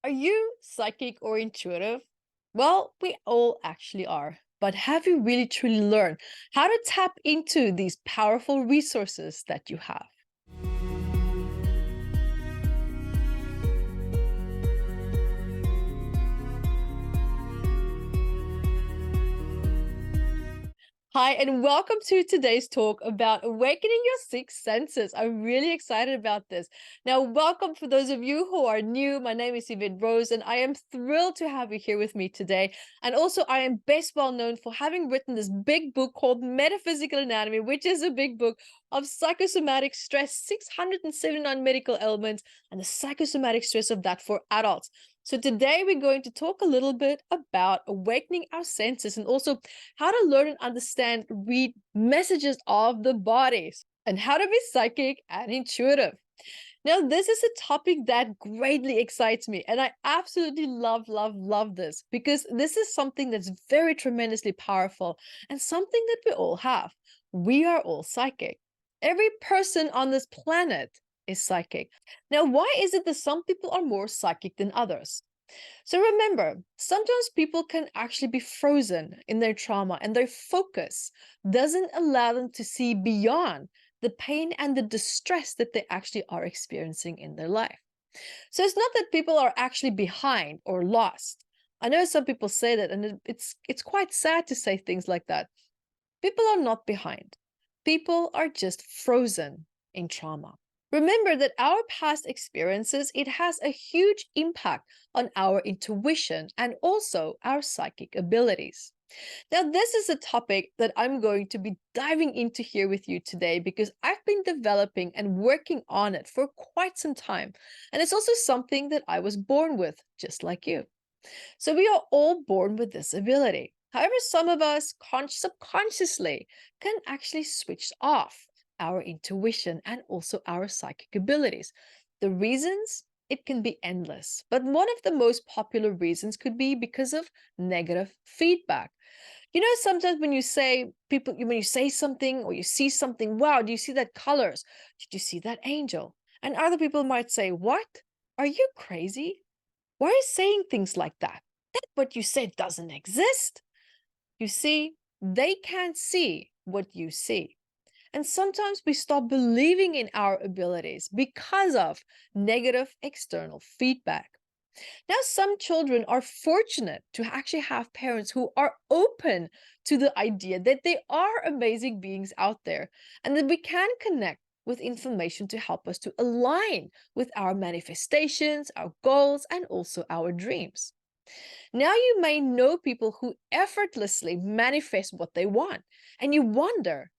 Are you psychic or intuitive? Well, we all actually are. But have you really truly learned how to tap into these powerful resources that you have? Hi, and welcome to today's talk about awakening your sixth senses. I'm really excited about this. Now, welcome for those of you who are new. My name is Evette Rose, and I am thrilled to have you here with me today. And also, I am best well known for having written this big book called Metaphysical Anatomy, which is a big book of psychosomatic stress, 679 medical elements, and the psychosomatic stress of that for adults. So today we're going to talk a little bit about awakening our senses and also how to learn and understand, read messages of the bodies, and how to be psychic and intuitive. Now, this is a topic that greatly excites me, and I absolutely love this because this is something that's very tremendously powerful and something that we all have. We are all psychic. Every person on this planet is psychic. Now, why is it that some people are more psychic than others? So remember, sometimes people can actually be frozen in their trauma and their focus doesn't allow them to see beyond the pain and the distress that they actually are experiencing in their life. So it's not that people are actually behind or lost. I know some people say that, and it's quite sad to say things like that. People are not behind. People are just frozen in trauma. Remember that our past experiences, it has a huge impact on our intuition and also our psychic abilities. Now, this is a topic that I'm going to be diving into here with you today because I've been developing and working on it for quite some time. And it's also something that I was born with, just like you. So we are all born with this ability. However, some of us subconsciously can actually switch off our intuition and also our psychic abilities. The reasons, it can be endless, but one of the most popular reasons could be because of negative feedback. You know, sometimes when you say something or you see something, wow, do you see that colors? Did you see that angel? And other people might say, what? Are you crazy? Why are you saying things like that? That what you said doesn't exist. You see, they can't see what you see. And sometimes we stop believing in our abilities because of negative external feedback. Now, some children are fortunate to actually have parents who are open to the idea that they are amazing beings out there and that we can connect with information to help us to align with our manifestations, our goals, and also our dreams. Now, you may know people who effortlessly manifest what they want, and you wonder,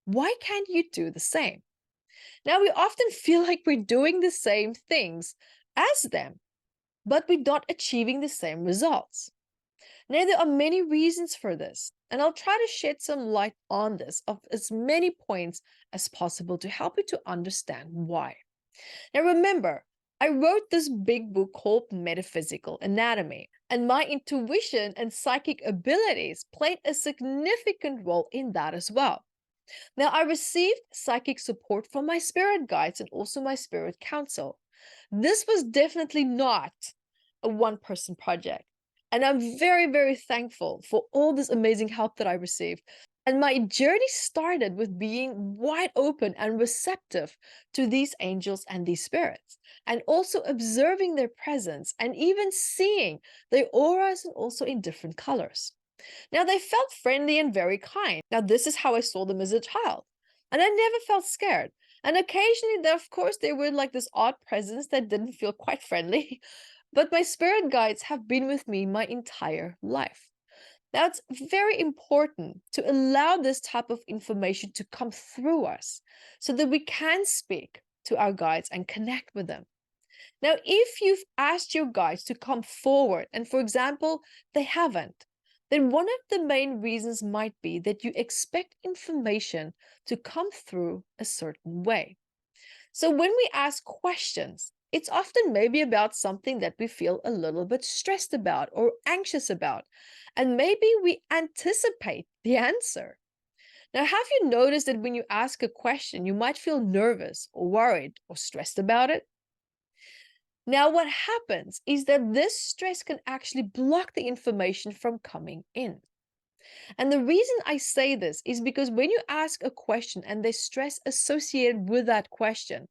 why can't you do the same? Now, we often feel like we're doing the same things as them, but we're not achieving the same results. Now, there are many reasons for this, and I'll try to shed some light on this of as many points as possible to help you to understand why. Now, remember, I wrote this big book called Metaphysical Anatomy, and my intuition and psychic abilities played a significant role in that as well. Now, I received psychic support from my spirit guides and also my spirit council. This was definitely not a one-person project. And I'm very thankful for all this amazing help that I received. And my journey started with being wide open and receptive to these angels and these spirits, and also observing their presence and even seeing their auras and also in different colors. Now, they felt friendly and very kind. Now, this is how I saw them as a child. And I never felt scared. And occasionally, of course, they were like this odd presence that didn't feel quite friendly. But my spirit guides have been with me my entire life. Now, it's very important to allow this type of information to come through us so that we can speak to our guides and connect with them. Now, if you've asked your guides to come forward, and for example, they haven't, then one of the main reasons might be that you expect information to come through a certain way. So when we ask questions, it's often maybe about something that we feel a little bit stressed about or anxious about, and maybe we anticipate the answer. Now, have you noticed that when you ask a question, you might feel nervous or worried or stressed about it? Now, what happens is that this stress can actually block the information from coming in. And the reason I say this is because when you ask a question and there's stress associated with that question,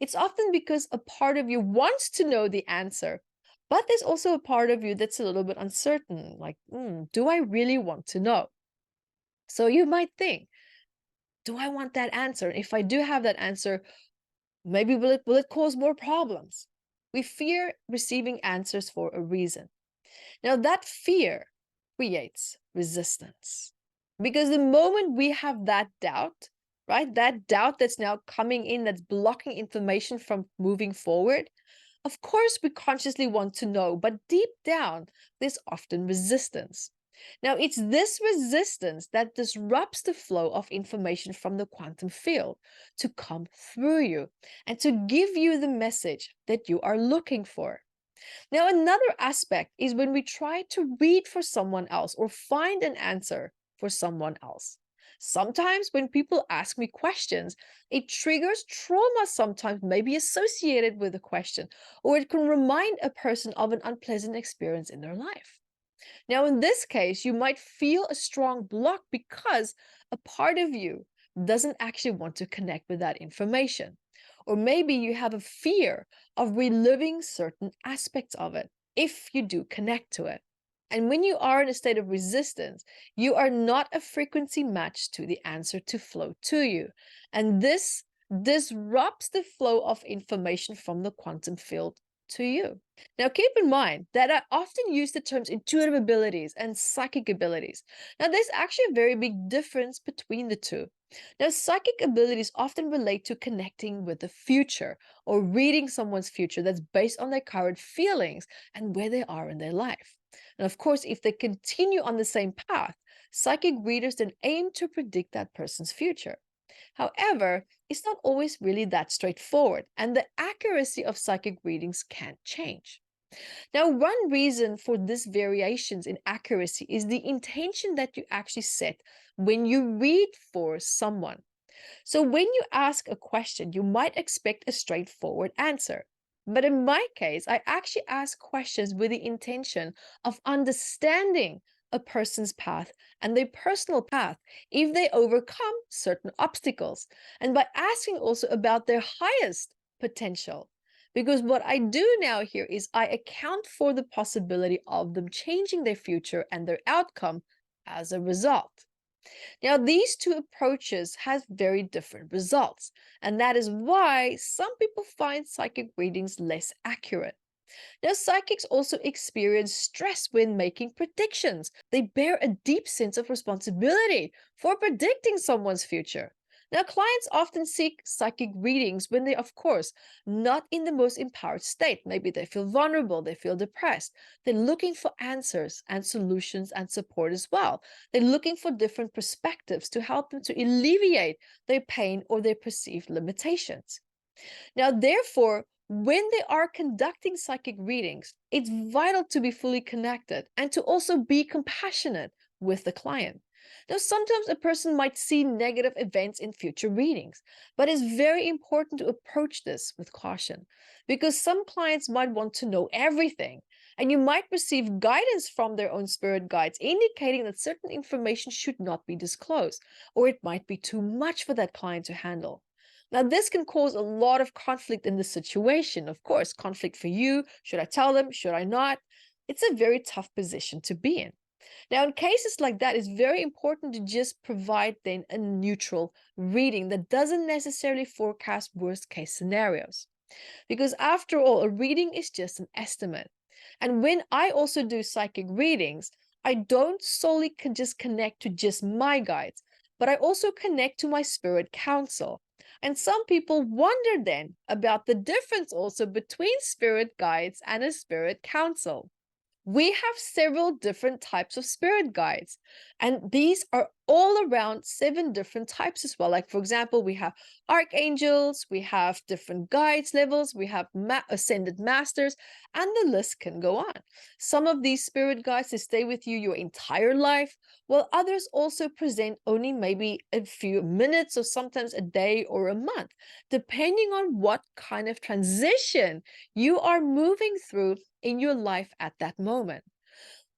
it's often because a part of you wants to know the answer, but there's also a part of you that's a little bit uncertain, like, do I really want to know? So you might think, do I want that answer? If I do have that answer, maybe will it cause more problems? We fear receiving answers for a reason. Now, that fear creates resistance. Because the moment we have that doubt, right, that doubt that's now coming in, that's blocking information from moving forward, of course, we consciously want to know, but deep down, there's often resistance. Now, it's this resistance that disrupts the flow of information from the quantum field to come through you and to give you the message that you are looking for. Now, another aspect is when we try to read for someone else or find an answer for someone else. Sometimes when people ask me questions, it triggers trauma, sometimes maybe associated with the question, or it can remind a person of an unpleasant experience in their life. Now, in this case, you might feel a strong block because a part of you doesn't actually want to connect with that information. Or maybe you have a fear of reliving certain aspects of it if you do connect to it. And when you are in a state of resistance, you are not a frequency match to the answer to flow to you. And this disrupts the flow of information from the quantum field to you. Now, keep in mind that I often use the terms intuitive abilities and psychic abilities. Now, there's actually a very big difference between the two. Now, psychic abilities often relate to connecting with the future or reading someone's future that's based on their current feelings and where they are in their life. And of course, if they continue on the same path, psychic readers then aim to predict that person's future. However, it's not always really that straightforward, and the accuracy of psychic readings can change. Now, one reason for this variations in accuracy is the intention that you actually set when you read for someone. So when you ask a question, you might expect a straightforward answer. But in my case, I actually ask questions with the intention of understanding a person's path and their personal path if they overcome certain obstacles. And by asking also about their highest potential. Because what I do now here is I account for the possibility of them changing their future and their outcome as a result. Now, these two approaches have very different results, and that is why some people find psychic readings less accurate. Now, psychics also experience stress when making predictions. They bear a deep sense of responsibility for predicting someone's future. Now, clients often seek psychic readings when they, of course, not in the most empowered state. Maybe they feel vulnerable, they feel depressed. They're looking for answers and solutions and support as well. They're looking for different perspectives to help them to alleviate their pain or their perceived limitations. Now, therefore, when they are conducting psychic readings, it's vital to be fully connected and to also be compassionate with the client. Now, sometimes a person might see negative events in future readings, but it's very important to approach this with caution because some clients might want to know everything, and you might receive guidance from their own spirit guides indicating that certain information should not be disclosed, or it might be too much for that client to handle. Now, this can cause a lot of conflict in the situation. Of course, conflict for you. Should I tell them? Should I not? It's a very tough position to be in. Now, in cases like that, it's very important to just provide then a neutral reading that doesn't necessarily forecast worst case scenarios. Because after all, a reading is just an estimate. And when I also do psychic readings, I don't solely just connect to just my guides, but I also connect to my spirit council. And some people wonder then about the difference also between spirit guides and a spirit council. We have several different types of spirit guides, and these are all around 7 different types as well. Like, for example, we have archangels, we have different guides levels, we have ascended masters, and the list can go on. Some of these spirit guides they stay with you your entire life, while others also present only maybe a few minutes or sometimes a day or a month, depending on what kind of transition you are moving through in your life at that moment.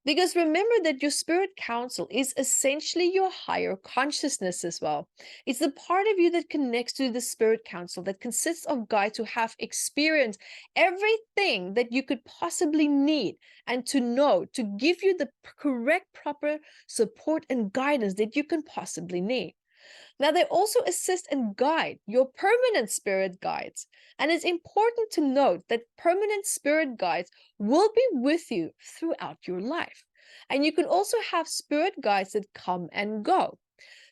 Because remember that your spirit council is essentially your higher consciousness as well. It's the part of you that connects to the spirit council that consists of guides who have experienced everything that you could possibly need and to know to give you the correct, proper support and guidance that you can possibly need. Now, they also assist and guide your permanent spirit guides. And it's important to note that permanent spirit guides will be with you throughout your life. And you can also have spirit guides that come and go.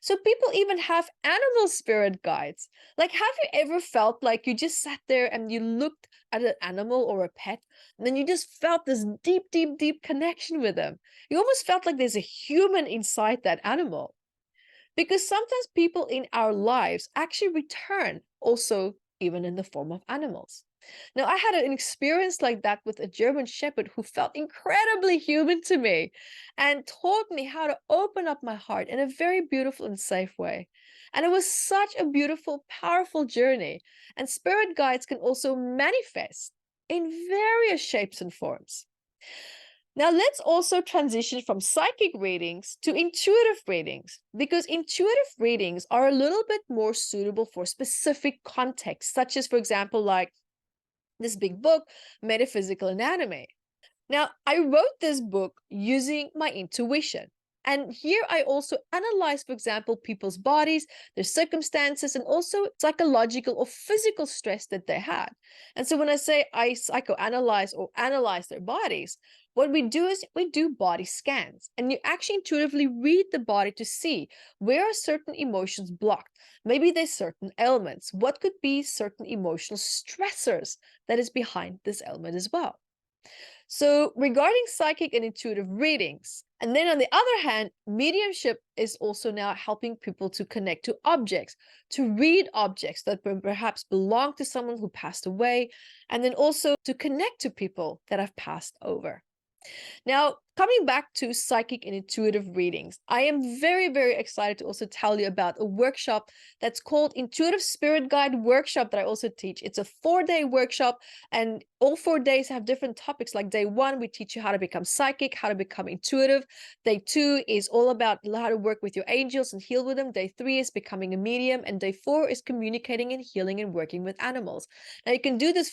So people even have animal spirit guides. Like, have you ever felt like you just sat there and you looked at an animal or a pet, and then you just felt this deep, deep, deep connection with them? You almost felt like there's a human inside that animal. Because sometimes people in our lives actually return also even in the form of animals. Now, I had an experience like that with a German Shepherd who felt incredibly human to me and taught me how to open up my heart in a very beautiful and safe way. And it was such a beautiful, powerful journey. And spirit guides can also manifest in various shapes and forms. Now, let's also transition from psychic readings to intuitive readings, because intuitive readings are a little bit more suitable for specific contexts, such as, for example, like this big book, Metaphysical Anatomy. Now, I wrote this book using my intuition. And here I also analyze, for example, people's bodies, their circumstances, and also psychological or physical stress that they had. And so when I say I psychoanalyze or analyze their bodies, what we do is we do body scans, and you actually intuitively read the body to see where are certain emotions blocked. Maybe there's certain ailments. What could be certain emotional stressors that is behind this ailment as well? So, regarding psychic and intuitive readings, and then on the other hand, mediumship is also now helping people to connect to objects, to read objects that perhaps belong to someone who passed away, and then also to connect to people that have passed over. Now, coming back to psychic and intuitive readings, I am very, very excited to also tell you about a workshop that's called Intuitive Spirit Guide Workshop that I also teach. It's a 4-day workshop, and all 4 days have different topics. Like day 1, we teach you how to become psychic, how to become intuitive. Day 2 is all about how to work with your angels and heal with them. Day 3 is becoming a medium, and day 4 is communicating and healing and working with animals. Now, you can do these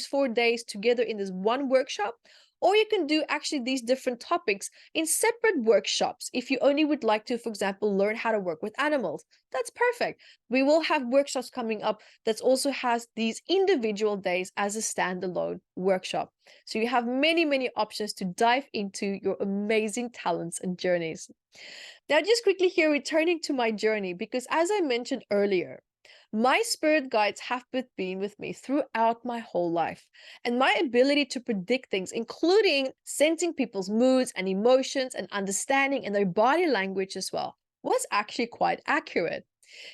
4 days together in this one workshop, or you can do actually these different topics in separate workshops. If you only would like to, for example, learn how to work with animals, that's perfect. We will have workshops coming up that also has these individual days as a standalone workshop. So you have many, many options to dive into your amazing talents and journeys. Now, just quickly here, returning to my journey, because as I mentioned earlier, my spirit guides have been with me throughout my whole life, and my ability to predict things, including sensing people's moods and emotions and understanding and their body language as well, was actually quite accurate.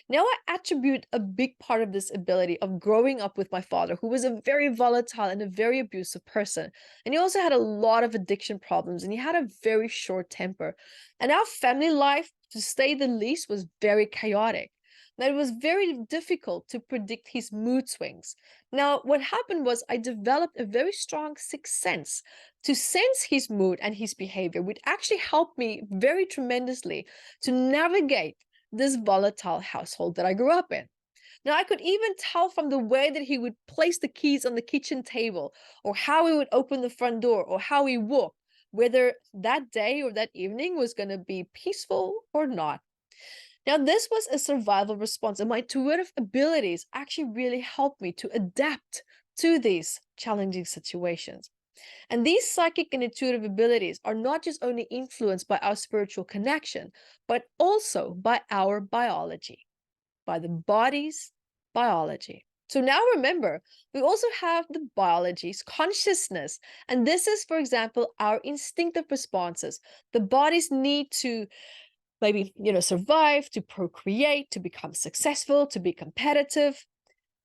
Now, I attribute a big part of this ability of growing up with my father, who was a very volatile and a very abusive person. And he also had a lot of addiction problems, and he had a very short temper. And our family life, to say the least, was very chaotic. Now, it was very difficult to predict his mood swings. Now, what happened was I developed a very strong sixth sense to sense his mood and his behavior, which actually helped me very tremendously to navigate this volatile household that I grew up in. Now, I could even tell from the way that he would place the keys on the kitchen table, or how he would open the front door, or how he walked, whether that day or that evening was going to be peaceful or not. Now, this was a survival response, and my intuitive abilities actually really helped me to adapt to these challenging situations. And these psychic and intuitive abilities are not just only influenced by our spiritual connection, but also by our biology, by the body's biology. So now remember, we also have the biology's consciousness. And this is, for example, our instinctive responses, the body's need to maybe, survive, to procreate, to become successful, to be competitive.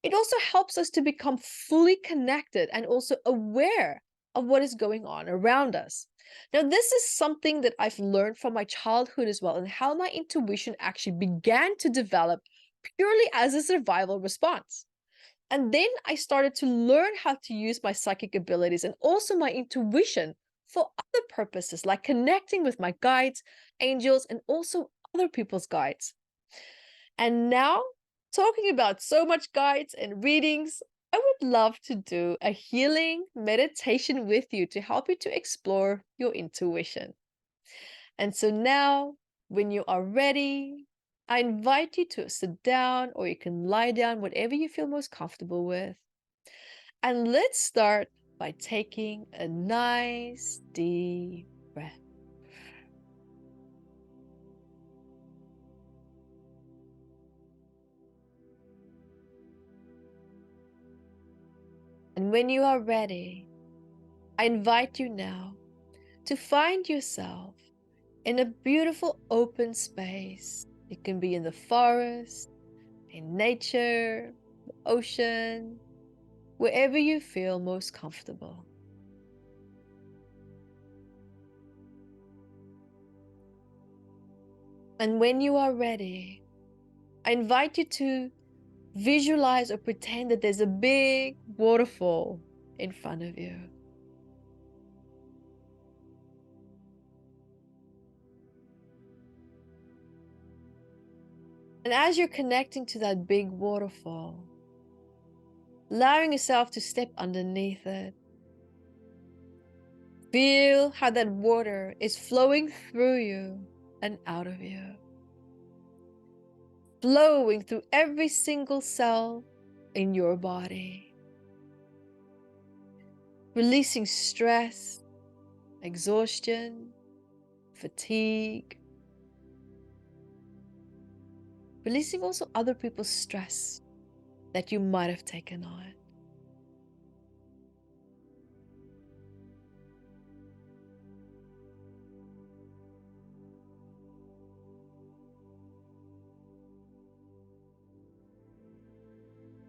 It also helps us to become fully connected and also aware of what is going on around us. Now, this is something that I've learned from my childhood as well, and how my intuition actually began to develop purely as a survival response. And then I started to learn how to use my psychic abilities and also my intuition for other purposes, like connecting with my guides, angels, and also other people's guides. And now, talking about so much guides and readings, I would love to do a healing meditation with you to help you to explore your intuition. And so now, when you are ready, I invite you to sit down, or you can lie down, whatever you feel most comfortable with. And let's start by taking a nice deep breath. And when you are ready, I invite you now to find yourself in a beautiful open space. It can be in the forest, in nature, the ocean, wherever you feel most comfortable. And when you are ready, I invite you to visualize or pretend that there's a big waterfall in front of you. And as you're connecting to that big waterfall, allowing yourself to step underneath it, feel how that water is flowing through you and out of you, flowing through every single cell in your body, releasing stress, exhaustion, fatigue, releasing also other people's stress that you might have taken on.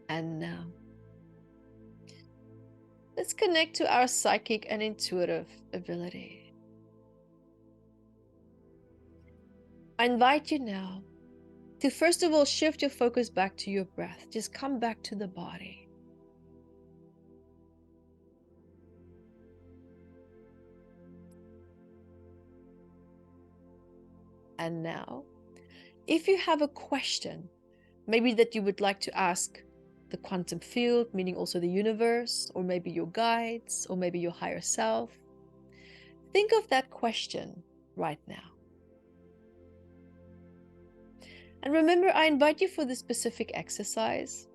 And now, let's connect to our psychic and intuitive ability. I invite you now to first of all shift your focus back to your breath. Just come back to the body. And now, if you have a question, maybe that you would like to ask the quantum field, meaning also the universe, or maybe your guides, or maybe your higher self, think of that question right now. And remember, I invite you for this specific exercise.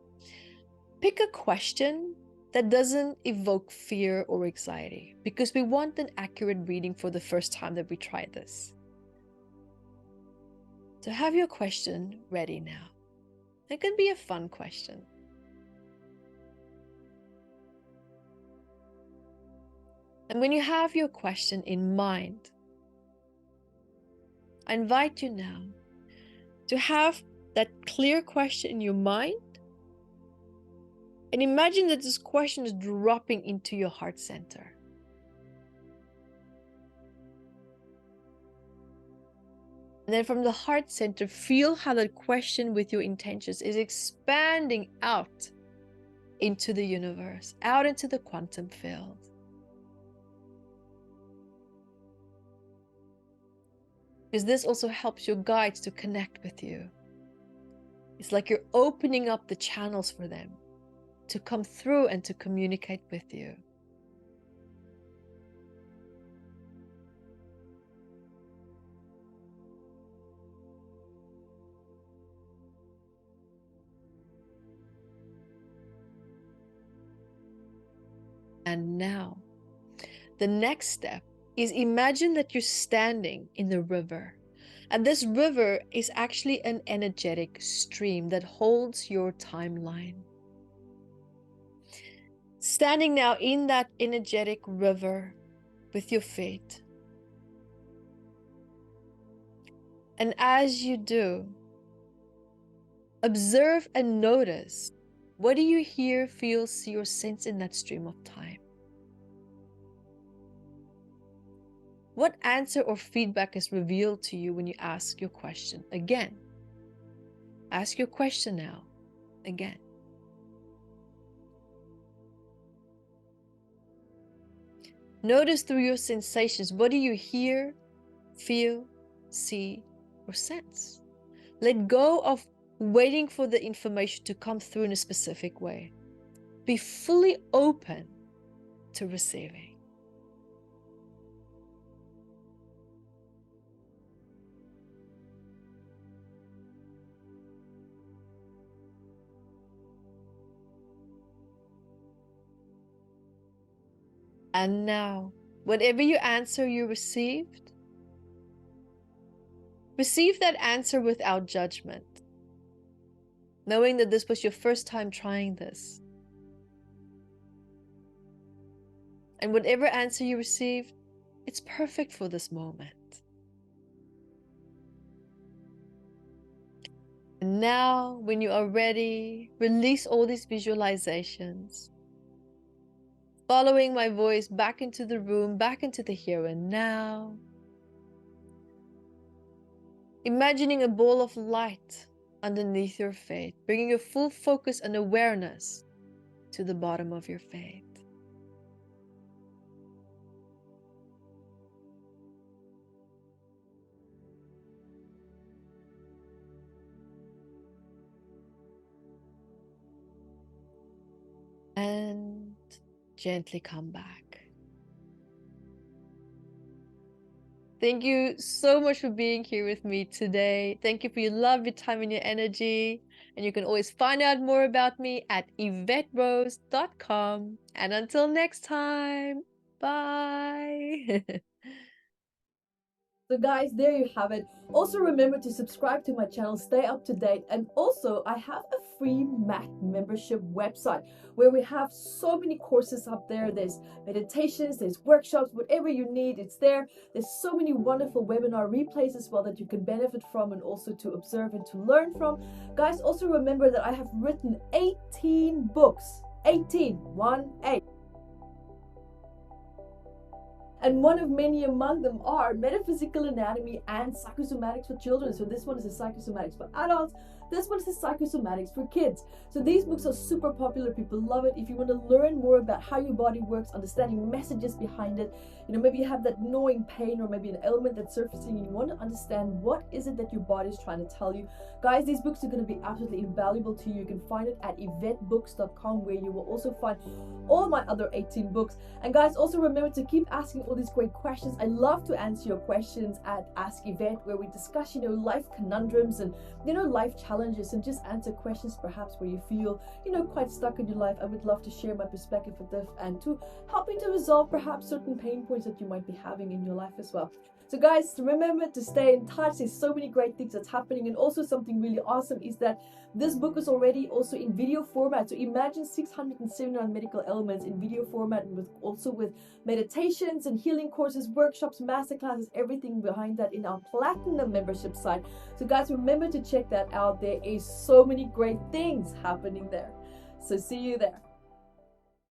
Pick a question that doesn't evoke fear or anxiety, because we want an accurate reading for the first time that we try this. So have your question ready now. It can be a fun question. And when you have your question in mind, I invite you now to have that clear question in your mind, and imagine that this question is dropping into your heart center. And then from the heart center, feel how that question with your intentions is expanding out into the universe, out into the quantum field. Because this also helps your guides to connect with you. It's like you're opening up the channels for them to come through and to communicate with you. And now, the next step is imagine that you're standing in the river. And this river is actually an energetic stream that holds your timeline. Standing now in that energetic river with your feet, And as you do, observe and notice, what do you hear, feel, see, or sense in that stream of time? What answer or feedback is revealed to you when you ask your question again? Ask your question now, again. Notice through your sensations, what do you hear, feel, see, or sense? Let go of waiting for the information to come through in a specific way. Be fully open to receiving. And now, whatever you answer you received, receive that answer without judgment, knowing that this was your first time trying this. And whatever answer you received, it's perfect for this moment. And now, when you are ready, release all these visualizations, following my voice back into the room, back into the here and now. Imagining a ball of light underneath your feet, bringing your full focus and awareness to the bottom of your feet. And gently come back. Thank you so much for being here with me today. Thank you for your love, your time, and your energy. And you can always find out more about me at evetterose.com. And until next time, bye. So guys, there you have it. Also remember to subscribe to my channel, stay up to date. And also I have a free Mac membership website where we have so many courses up there. There's meditations, there's workshops, whatever you need, it's there. There's so many wonderful webinar replays as well that you can benefit from and also to observe and to learn from. Guys, also remember that I have written 18 books. 18, 1-8. And one of many among them are Metaphysical Anatomy and Psychosomatics for Children. So this one is a psychosomatics for adults. This one is a psychosomatics for kids. So these books are super popular. People love it. If you want to learn more about how your body works, understanding messages behind it, maybe you have that gnawing pain or maybe an ailment that's surfacing and you want to understand what is it that your body is trying to tell you. Guys, these books are going to be absolutely invaluable to you. You can find it at evettebooks.com, where you will also find all my other 18 books. And guys, also remember to keep asking all these great questions. I love to answer your questions at Ask Evette, where we discuss, life conundrums and, life challenges, and just answer questions perhaps where you feel, quite stuck in your life. I would love to share my perspective with this and to help you to resolve perhaps certain pain points that you might be having in your life as well. So guys, remember to stay in touch. There's so many great things that's happening. And also something really awesome is that this book is already also in video format. So imagine 679 medical elements in video format, and with meditations and healing courses, workshops, masterclasses, everything behind that in our platinum membership site. So guys, remember to check that out. There is so many great things happening there. So see you there.